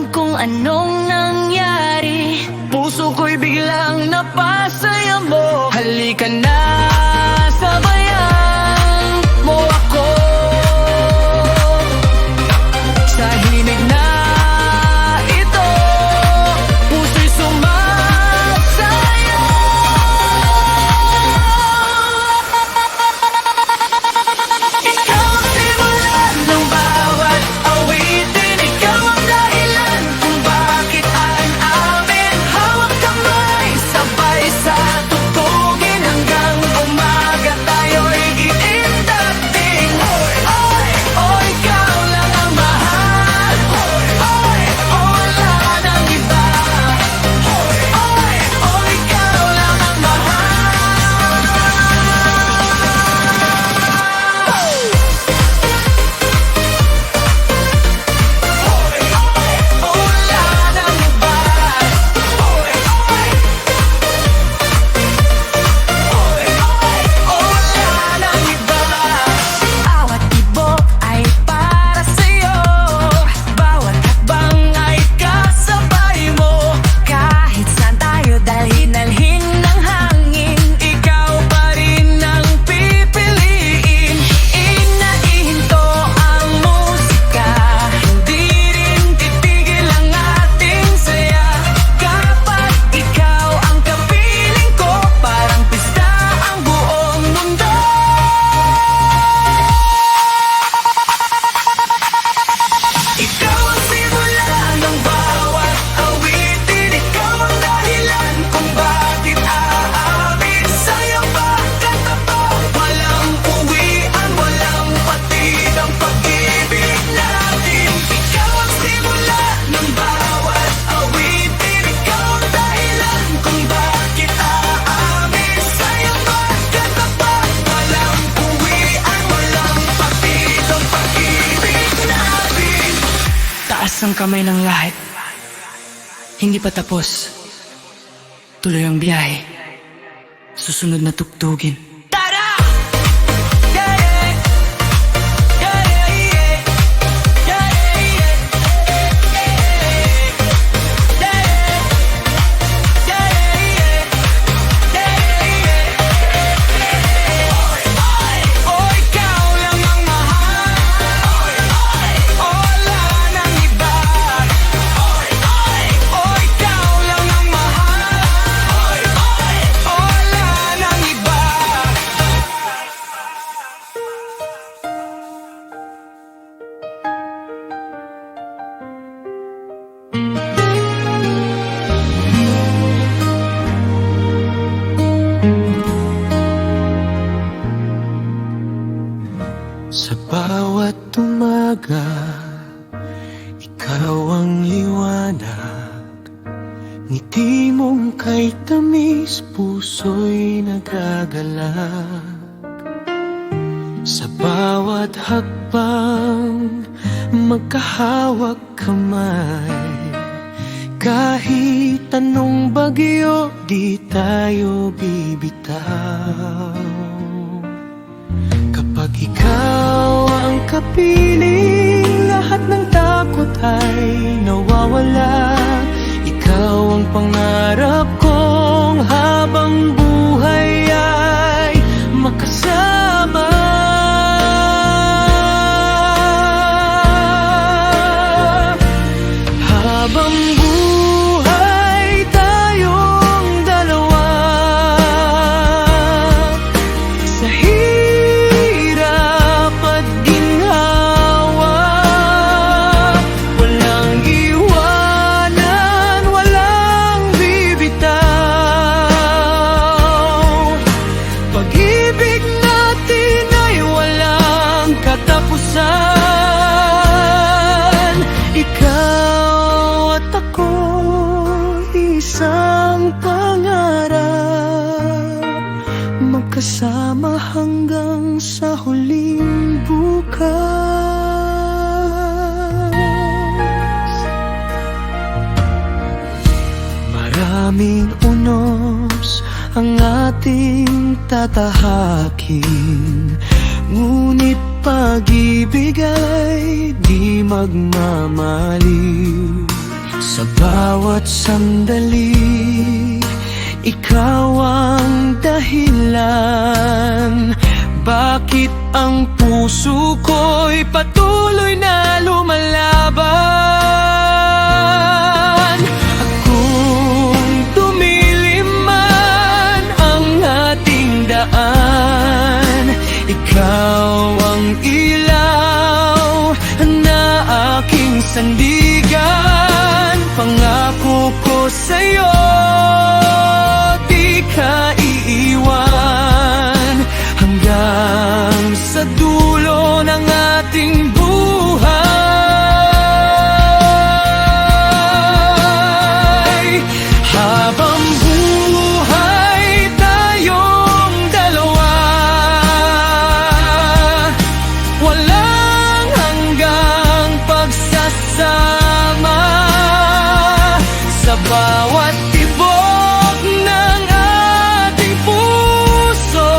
alam kung anong nangyari. Puso ko'y biglang napasaya mo. Halika na, sabayan mo ako sa himig na ito. Puso'y sumasayaw. Ikaw ang simulan ng bawat awitin. Ikaw ang dahilan kung bakit ang amin hawak kamay, sabay sa tugtugin hanggang umaga tayo'y iindating. Oy, oy, ikaw lang ang mahal. Oy, wala nang iba. Oy, ikaw lang ang mahal. Wala nang iba. Wala nang iba. Bawat tibok ay para sa'yo. Bawat hakbang ay kasabay mo. Kahit saan tayo dalhin ng hangin, ikaw pa rin ang pipiliin. Inahinto ang musika, hindi rin titigil ang ating saya. Kapag ikaw ang kapiling ko, parang pista ang buong mundo. Ikaw ang simula ng bawat awitin. Ikaw ang dahilan kung bakit aamin. Sa'yo pagkatapat, walang uwian, walang patid ang pag-ibig natin. Ikaw ang simula ng bawat awitin. Ikaw ang dahilan kung bakit aamin. Sa'yo pagkatapat, walang uwian, walang patid ang pag-ibig natin. Taas ang kamay ng lahat. Hindi pa tapos. Tuloy ang biyahe. Susunod na tugtugin. Tara! Yeah, yeah. Yeah, yeah, yeah. Yeah, yeah, yeah. Yeah, yeah. Yeah, yeah, yeah. Oh, ikaw lang ang mahal. Wala nang iba. Oh, ikaw lang ang mahal. Wala nang iba. Sa bawat umaga, ikaw ang liwanag. Ngiti mong kay tamis, puso'y nagagalak. Sa bawat hakbang, magkahawak kamay. Kahit anong bagyo, di tayo bibitaw. Kapag ikaw ang kapiling, lahat ng takot ay nawawala. Ikaw ang pangarap kong habang buhay ay makasama. Habang buhay tayong dalawa, sa hirap at ginhawa, walang iwanan, walang bibitaw. Pag-ibig natin ay walang katapusan. Ikaw at ako, isang pangarap, magkasama hanggang sa huling bukas. Maraming unos ang ating tatahakin, ngunit pag-ibig ay di magmamaliw. Sa bawat sandali, ikaw ang dahilan. Bakit ang puso ko'y patuloy na lumalaban? At kung tumilim man ang ating daan, ikaw ang ilaw na aking sandigan. Pangako ko sa'yo, di ka iiwan hanggang sa dulo ng ating buhay. Habang buhay tayong dalawa, walang hanggang pagsasama. Sa bawat tibok ng ating puso,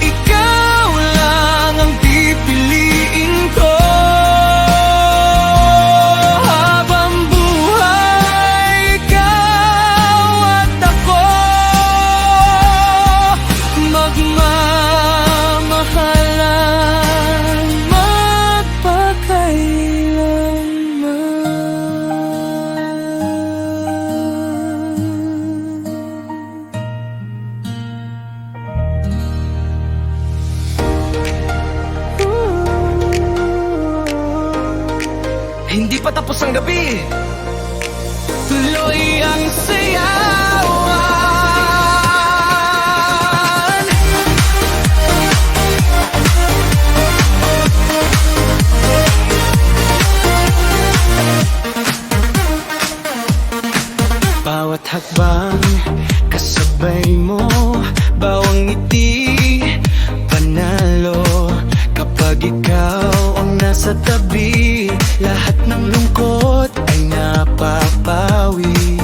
ikaw lang ang pipiliin ko. Habang buhay, ikaw at ako magmamahalan magpakailanman. Hindi pa tapos ang gabi, tuloy ang sayawan. Bawat hakbang kasabay mo, bawang ngiti panalo. Kapag ikaw ang nasa tabi, lahat ng lungkot ay napapawi.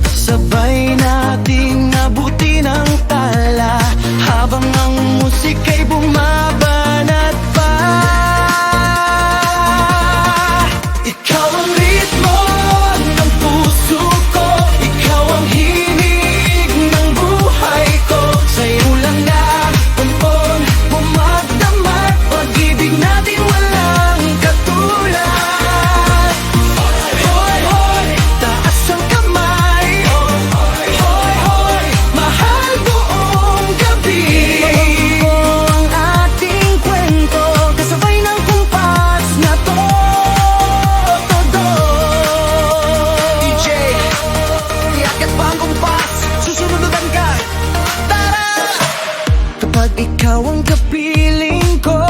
Sabay nating abutin ang tala habang ang musika'y bumabanat pa. Ikaw ang ritmo ng puso ko, ikaw ang himig ng buhay ko. Sa'yo lang napumpon, bumagdamag, pag-ibig natin walang katulad. Hoy, hoy, taas ang kamay. Hoy, hoy, mahal buong gabi. Ito ang ating kwento, kasabay ng kumpas na to. DJ, iakyat pa ang kumpas, susunudan ka. Tara! Kapag ikaw ang kapiling ko,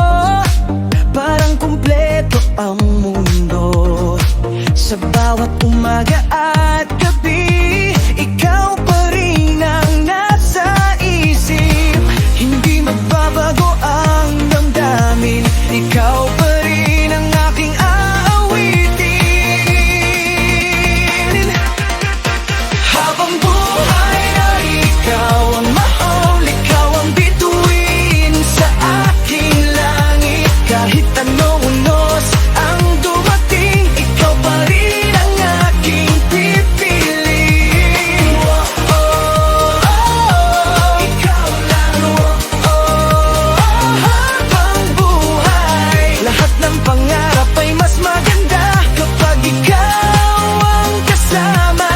parang kumpleto ang mundo. Sa bawat umaga at gabi, ikaw pa rin ang nasa isip. Hindi magbabago ang damdamin, ikaw pa rin ang aking aawitin. Habang buhay ay ikaw ang mahal, ikaw ang bituin sa aking langit. Kahit anong unos ang dumating, ikaw pa rin ang aking pipiliin. Ikaw lang. Habang buhay, lahat ng pangarap ay mas maganda kapag ikaw ang kasama.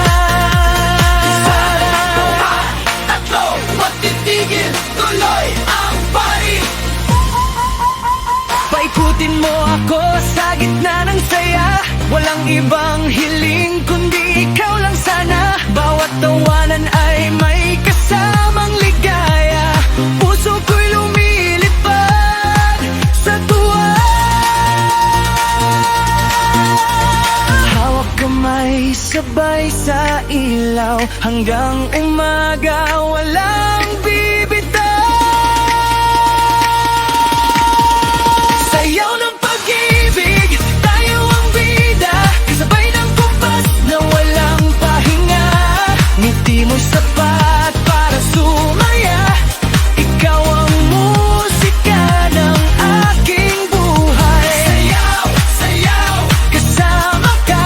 Tatlo, magtitigil, tuloy ang party. Paikutin mo ako sa gitna ng saya, walang ibang hiling kundi ikaw lang sana. Bawat tawanan ay may kasamang ligaya, puso ko'y lumilipad sa tuwa. Hawak kamay, sabay sa ilaw, hanggang umaga walang bibitaw. Sayaw ng pag-ibig, tayo ang bida, kasabay ng kumpas na walang pahinga. Ngiti mo'y sapat para sumaya, ikaw ang musika ng aking buhay. Sayaw, sayaw, kasama ka.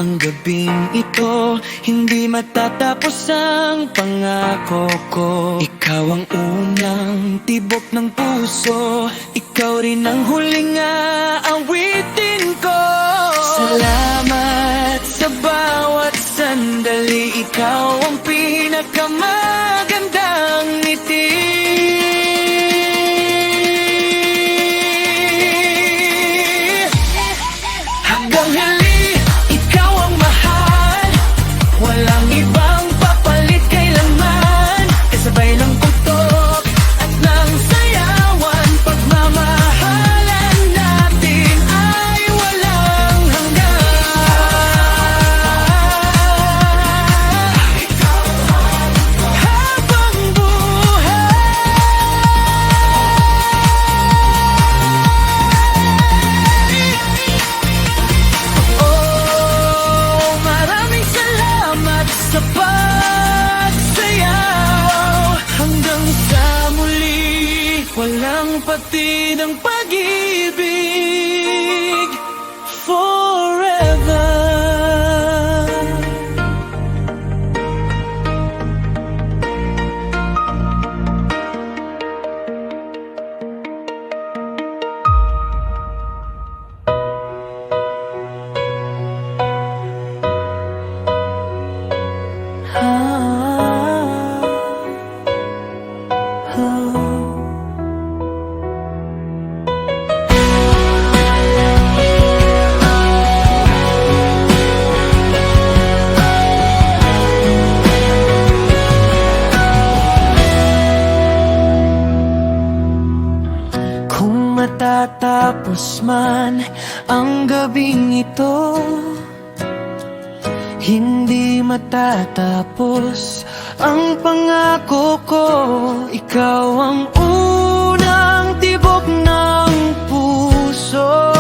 Ang gabing ito, hindi matatapos ang pangako ko. Ikaw ang unang tibok ng puso, ikaw rin ang huling aawitin ko. Salamat sa bawat sandali, ikaw ang pinakamagandang ngiti. Hanggang huli, ikaw ang mahal, walang ibang papalit kailanman. Kasabay ng putok at ng sayawan, pagmamahalan natin ay walang hanggan. Habang oh, maraming salamat sa pagsayaw. Hanggang sa muli, walang pati ng pag-ibig forever. Kung matatapos man ang gabing ito, hindi matatapos ang pangako ko. Ikaw ang unang tibok ng puso,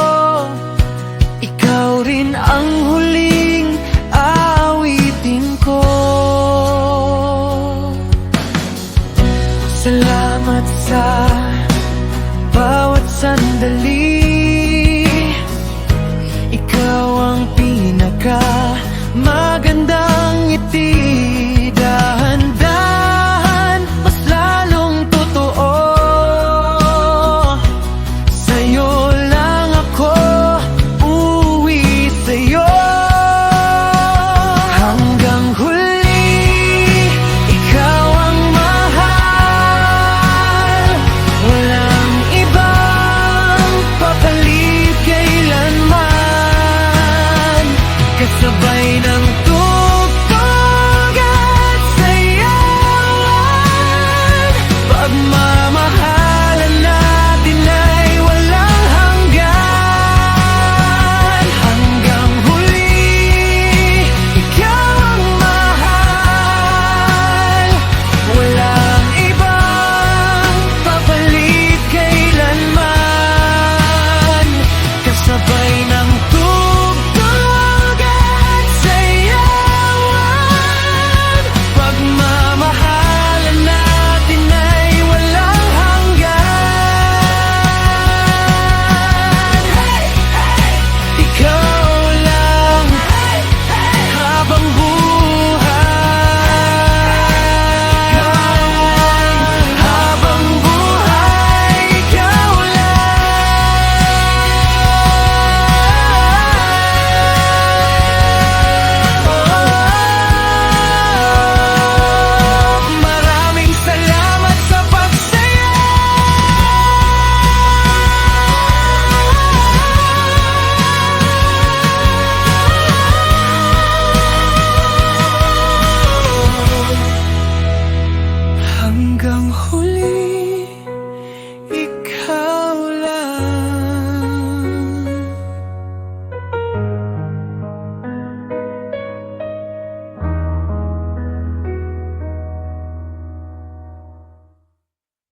ikaw rin ang huling aawitin ko. Salamat sa bawat sandali, ikaw ang pinakamaganda